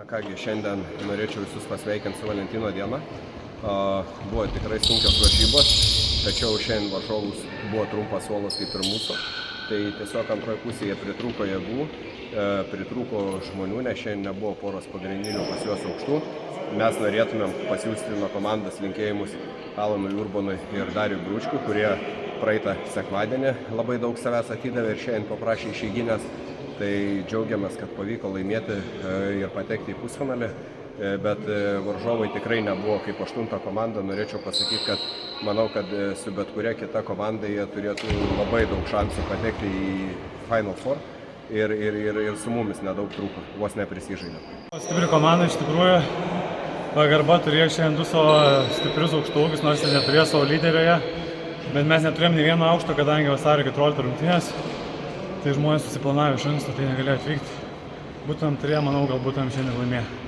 Kągi, šiandien norėčiau visus pasveikinti su Valentino diena. Buvo tikrai sunkios varžybos, tačiau šiandien varžovus buvo trumpas suolas kaip ir mūsų. Tai tiesiog antroje pusėje pritrūko jėgų, pritrūko žmonių, nes šiandien nebuvo poros pagrindinių pas juos aukštų. Mes norėtumėm pasiųsti nuo komandos linkėjimus Alanui Urbonui ir Dariui Bručkui, kurie praeitą sekmadienį labai daug savęs atidavė ir šiandien paprašė išeiginės. Tai džiaugiamės, kad pavyko laimėti ir patekti į pusfinalį, bet varžovai tikrai nebuvo kaip 8 komanda. Norėčiau pasakyti, kad manau, kad su bet kuria kita komanda jie turėtų labai daug šansų patekti į Final Four ir su mumis nedaug trūko, vos neprisižaidė. Stipri komanda iš tikrųjų. Pagarba turėjo šiandien 2 savo stiprius aukštaūgius, nors ir neturėjo savo lyderioje, bet mes neturėjom nei vieno aukšto, kadangi vasario 14 rungtynės. Tai žmonės susiplanavę iš anksto, tai negalėjo atvykti. Būtumėm turėję, manau, gal būtumėm šiandien laimėję.